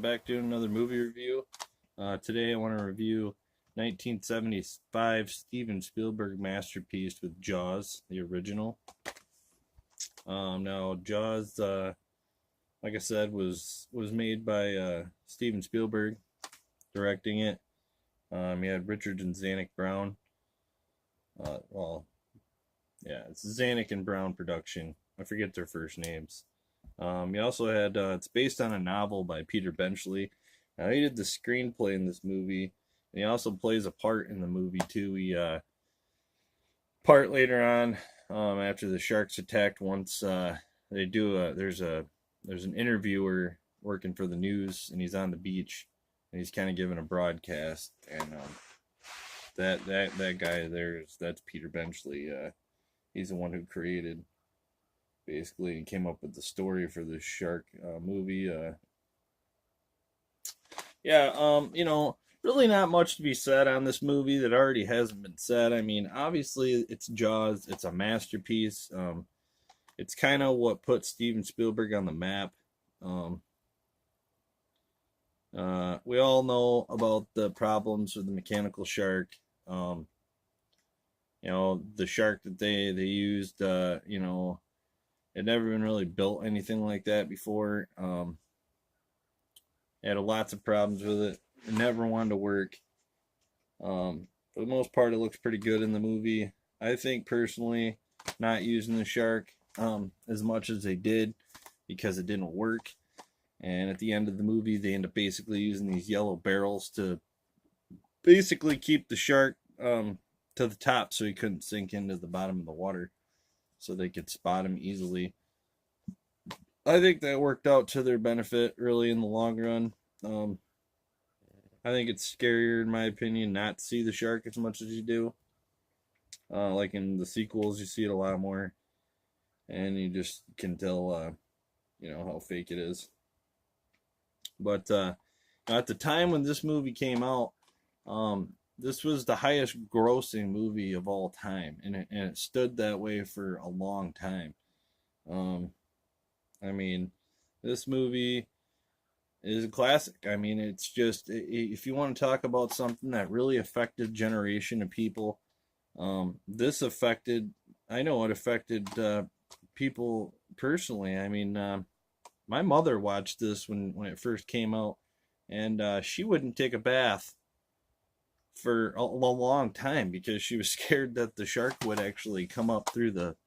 Back doing another movie review. Today I want to review 1975 Steven Spielberg masterpiece with Jaws, the original. Now Jaws, like I said, was made by Steven Spielberg, directing it. He had Richard and Zanuck Brown. It's Zanuck and Brown production. I forget their first names. He also had, it's based on a novel by Peter Benchley. Now, he did the screenplay in this movie, and he also plays a part in the movie, too. Part later on, after the sharks attacked, once they do, there's an interviewer working for the news, and he's on the beach, and he's kind of giving a broadcast, and that guy that's Peter Benchley. He's the one who created, basically, and came up with the story for this shark movie. Really not much to be said on this movie that already hasn't been said. I mean, obviously, it's Jaws. It's a masterpiece. It's kind of what put Steven Spielberg on the map. We all know about the problems with the mechanical shark. The shark that they used, it never been really built anything like that before. It had lots of problems with it. It never wanted to work. For the most part, it looks pretty good in the movie. I think personally, not using the shark as much as they did because it didn't work. And at the end of the movie, they end up basically using these yellow barrels to basically keep the shark to the top so he couldn't sink into the bottom of the water, so they could spot him easily. I think that worked out to their benefit, really, in the long run. I think it's scarier, in my opinion, not to see the shark as much as you do. Like in the sequels, you see it a lot more, and you just can tell, how fake it is. But at the time when this movie came out, this was the highest grossing movie of all time, and it stood that way for a long time. This movie is a classic. I mean, it's just, if you want to talk about something that really affected a generation of people, this affected, I know it affected people personally. I mean, my mother watched this when it first came out, and she wouldn't take a bath for a long time because she was scared that the shark would actually come up through the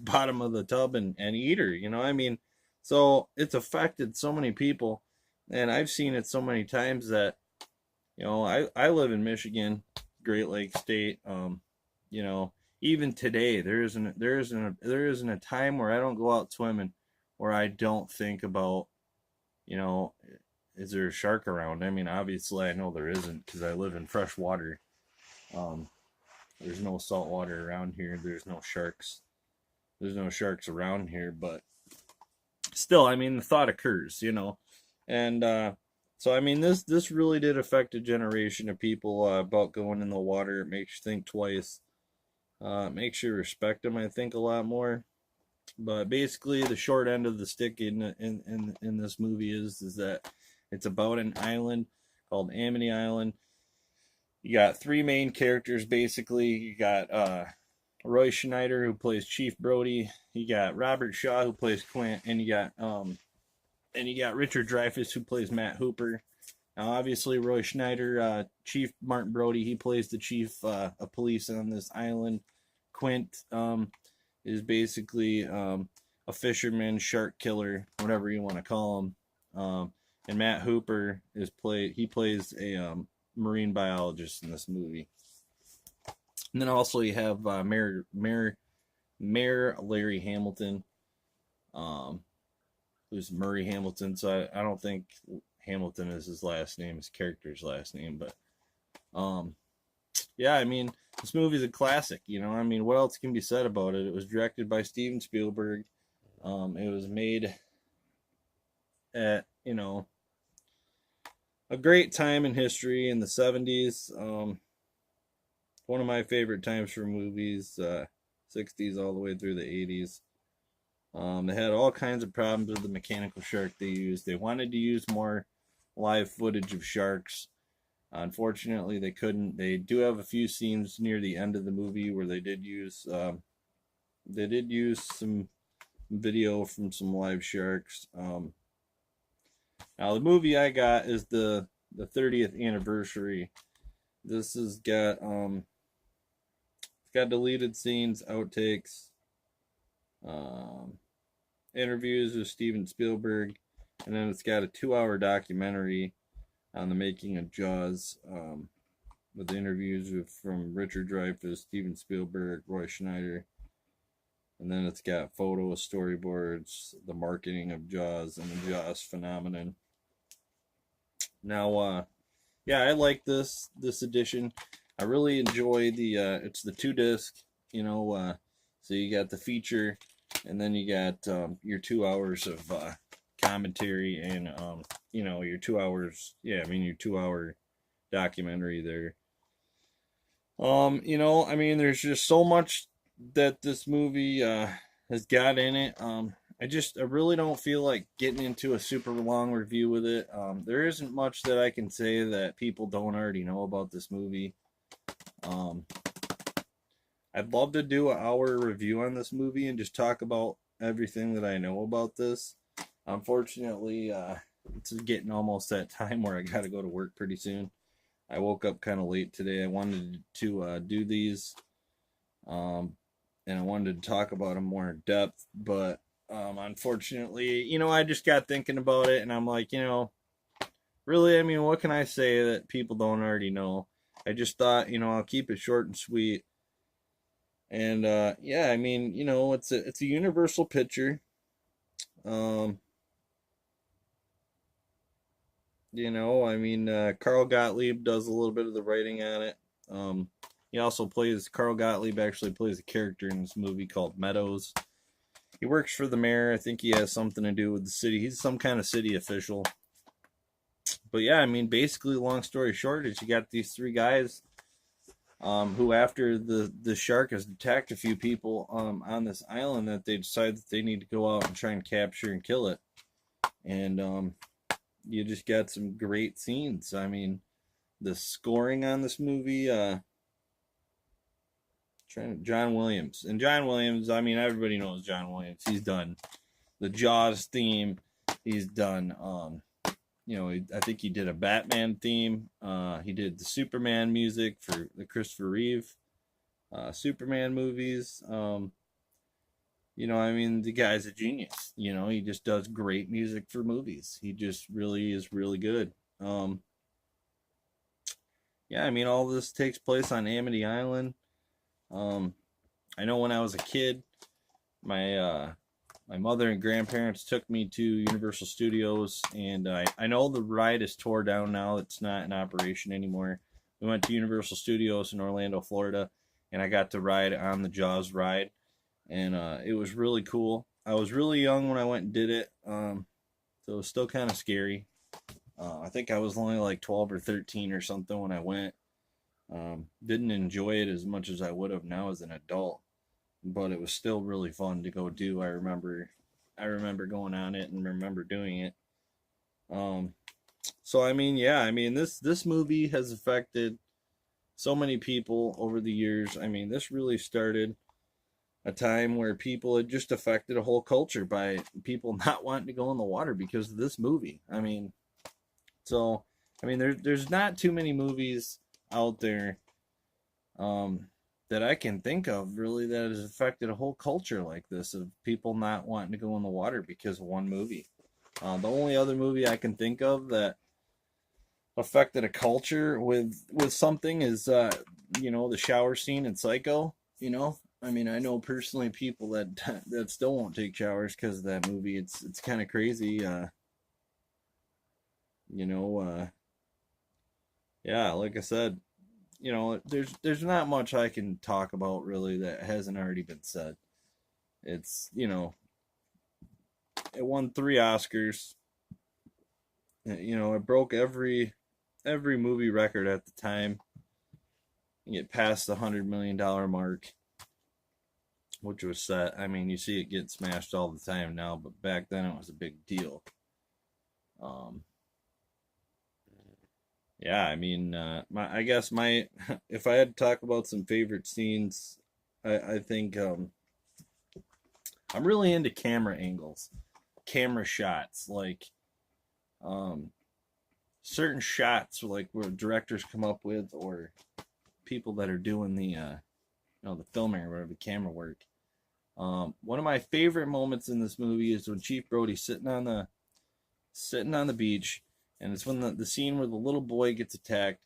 bottom of the tub and eat her. So it's affected so many people, and I've seen it so many times that, I live in Michigan, Great Lakes State. Even today, there isn't a time where I don't go out swimming where I don't think about, is there a shark around? I mean, obviously I know there isn't because I live in fresh water. There's no salt water around here. There's no sharks. There's no sharks around here, but still, I mean, the thought occurs, And so, I mean, this really did affect a generation of people about going in the water. It makes you think twice. It makes you respect them, I think, a lot more. But basically, the short end of the stick in this movie is that it's about an island called Amity Island. You got three main characters, basically. You got Roy Schneider, who plays Chief Brody. You got Robert Shaw, who plays Quint, and you got Richard Dreyfuss, who plays Matt Hooper. Now, obviously, Roy Schneider, Chief Martin Brody, he plays the chief of police on this island. Quint is basically a fisherman, shark killer, whatever you want to call him. And Matt Hooper plays a marine biologist in this movie. And then also you have Mayor Larry Hamilton, who's Murray Hamilton. So I don't think Hamilton is his last name, his character's last name. But I mean, this movie's a classic. I mean, what else can be said about it? It was directed by Steven Spielberg. It was made at a great time in history in the 70s. One of my favorite times for movies, 60s all the way through the 80s. They had all kinds of problems with the mechanical shark they used. They wanted to use more live footage of sharks. Unfortunately, they couldn't. They do have a few scenes near the end of the movie where they did use some video from some live sharks. Now the movie I got is the 30th anniversary. This has got it's got deleted scenes, outtakes, um, interviews with Steven Spielberg, and then it's got a 2-hour documentary on the making of Jaws, with interviews from Richard Dreyfuss, Steven Spielberg, Roy Schneider, and then it's got photos, storyboards, the marketing of Jaws and the Jaws phenomenon. Now, yeah, I like this edition. I really enjoy it's the 2 disc, so you got the feature, and then you got your 2 hours of commentary, and your 2 hours. Yeah, I mean your 2 hour documentary there. I mean, there's just so much that this movie has got in it. I really don't feel like getting into a super long review with it. There isn't much that I can say that people don't already know about this movie. Um, I'd love to do an hour review on this movie and just talk about everything that I know about this. Unfortunately, it's getting almost that time where I got to go to work pretty soon. I woke up kind of late today. I wanted to do these, and I wanted to talk about them more in depth, but unfortunately, I just got thinking about it, and I'm like, really, I mean, what can I say that people don't already know? I just thought, I'll keep it short and sweet. And yeah, I mean, it's a universal picture. Um, I mean, Carl Gottlieb does a little bit of the writing on it. He also Carl Gottlieb actually plays a character in this movie called Meadows. He works for the mayor. I think he has something to do with the city. He's some kind of city official. But yeah, I mean, basically, long story short, is you got these 3 guys who, after the shark has attacked a few people on this island, that they decide that they need to go out and try and capture and kill it. And you just got some great scenes. I mean, the scoring on this movie, John Williams. And John Williams, I mean, everybody knows John Williams. He's done the Jaws theme. He's done, I think he did a Batman theme. He did the Superman music for the Christopher Reeve Superman movies. I mean, the guy's a genius. He just does great music for movies. He just really is really good. Yeah, I mean, all this takes place on Amity Island. I know when I was a kid, my mother and grandparents took me to Universal Studios, and I know the ride is tore down now. It's not in operation anymore. We went to Universal Studios in Orlando, Florida, and I got to ride on the Jaws ride, and it was really cool. I was really young when I went and did it, so it was still kind of scary. I think I was only like 12 or 13 or something when I went. Didn't enjoy it as much as I would have now as an adult, but it was still really fun to go do. I remember going on it and remember doing it. So I mean, yeah, I mean, this movie has affected so many people over the years. I mean, this really started a time where people had just affected a whole culture by people not wanting to go in the water because of this movie. I mean, so I mean, there's not too many movies out there that I can think of really that has affected a whole culture like this, of people not wanting to go in the water because of one movie. The only other movie I can think of that affected a culture with something is the shower scene in Psycho. I mean, I know personally people that still won't take showers because of that movie. It's kind of crazy. Yeah, like I said, there's not much I can talk about really that hasn't already been said. It's, it won 3 Oscars. It broke every movie record at the time. It passed the $100 million mark. which was set. I mean, you see it get smashed all the time now, but back then it was a big deal. Um, yeah, I mean, I guess my if I had to talk about some favorite scenes, I think I'm really into camera angles, camera shots, like um, certain shots, like where directors come up with, or people that are doing the filming or whatever, the camera work. One of my favorite moments in this movie is when Chief Brody's sitting on the beach, and it's when the scene where the little boy gets attacked.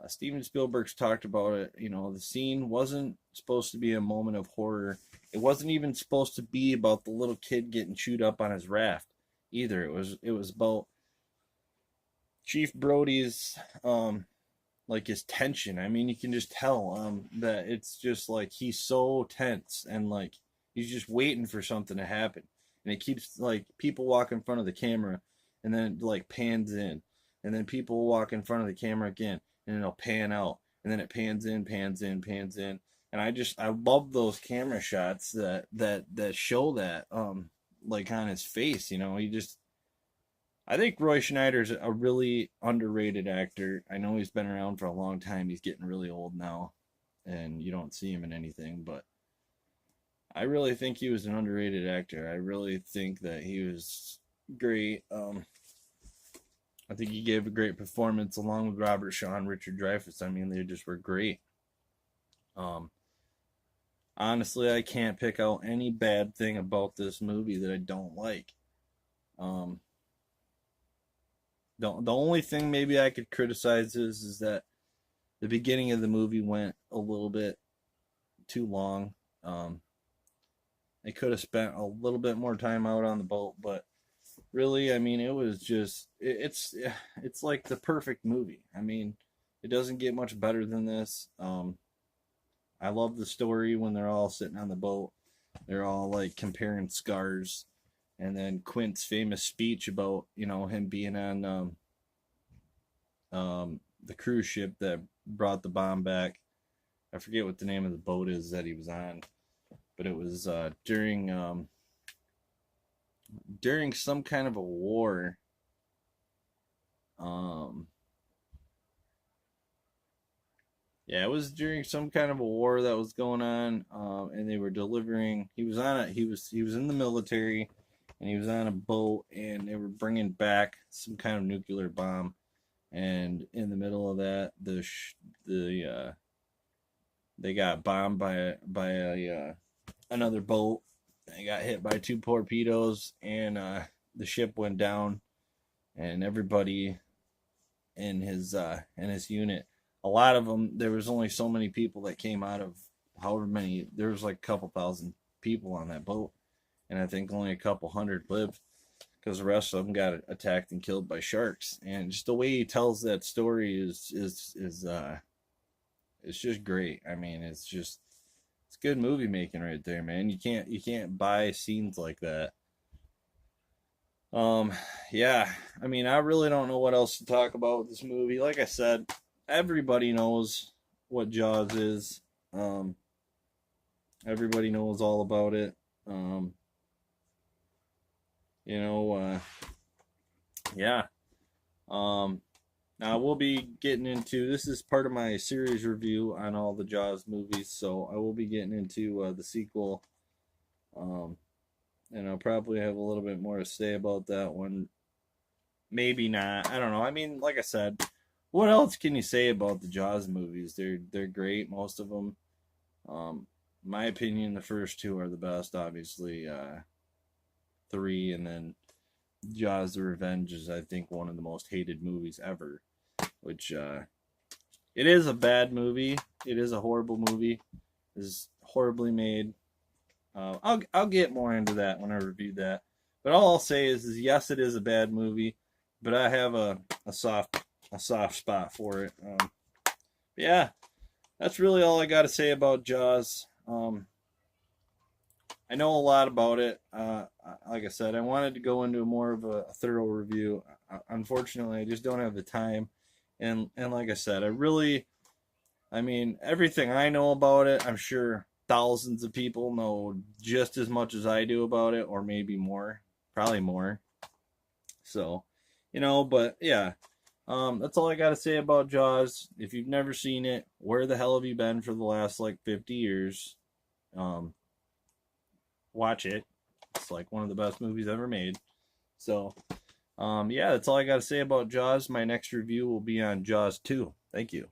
Steven Spielberg's talked about it. You know, the scene wasn't supposed to be a moment of horror. It wasn't even supposed to be about the little kid getting chewed up on his raft either. It was about Chief Brody's like his tension. I mean, you can just tell that it's just like he's so tense, and like he's just waiting for something to happen. And it keeps like people walk in front of the camera, and then it like pans in, and then people walk in front of the camera again, and it'll pan out, and then it pans in, pans in, pans in. And I love those camera shots that show that like on his face. You know, he just I think Roy Schneider's a really underrated actor. I know he's been around for a long time. He's getting really old now, and you don't see him in anything, but I really think he was an underrated actor. I really think that he was great. I think he gave a great performance along with Robert Shaw and Richard Dreyfuss. I mean, they just were great. Um, Honestly, I can't pick out any bad thing about this movie that I don't like. Um, the only thing maybe I could criticize is that the beginning of the movie went a little bit too long. They could have spent a little bit more time out on the boat, but really, I mean, it was just it's like the perfect movie. I mean, it doesn't get much better than this. I love the story when they're all sitting on the boat. They're all like comparing scars, and then Quint's famous speech about him being on the cruise ship that brought the bomb back. I forget what the name of the boat is that he was on, but it was during some kind of a war. Um, yeah, it was during some kind of a war that was going on, and they were delivering. He was on it. He was in the military, and he was on a boat, and they were bringing back some kind of nuclear bomb. And in the middle of that, they got bombed by another boat. They got hit by two torpedoes, and the ship went down, and everybody in his unit, a lot of them, there was only so many people that came out of however many. There was like a couple thousand people on that boat, and I think only a couple hundred lived because the rest of them got attacked and killed by sharks. And just the way he tells that story is it's just great. I mean, it's good movie making right there, man. You can't buy scenes like that. Um, yeah, I mean, I really don't know what else to talk about with this movie. Like I said, everybody knows what Jaws is. Um, Everybody knows all about it. Um, you know, yeah. Um, Now we'll be getting into this is part of my series review on all the Jaws movies, so I will be getting into the sequel. Um, and I'll probably have a little bit more to say about that one. Maybe not. I don't know. I mean, like I said, what else can you say about the Jaws movies? They're great, most of them. In my opinion, the first two are the best. Obviously, three, and then Jaws: The Revenge is, I think, one of the most hated movies ever. Which it is a bad movie. It is a horrible movie. It is horribly made. I'll get more into that when I review that. But all I'll say is yes, it is a bad movie, but I have a soft spot for it. Yeah, that's really all I got to say about Jaws. I know a lot about it. Like I said, I wanted to go into more of a thorough review. Unfortunately, I just don't have the time. And like I said, I mean, everything I know about it, I'm sure thousands of people know just as much as I do about it, or maybe more, probably more. So, but yeah, that's all I got to say about Jaws. If you've never seen it, where the hell have you been for the last like 50 years? Um, watch it. It's like one of the best movies ever made. So, yeah, that's all I got to say about Jaws. My next review will be on Jaws 2. Thank you.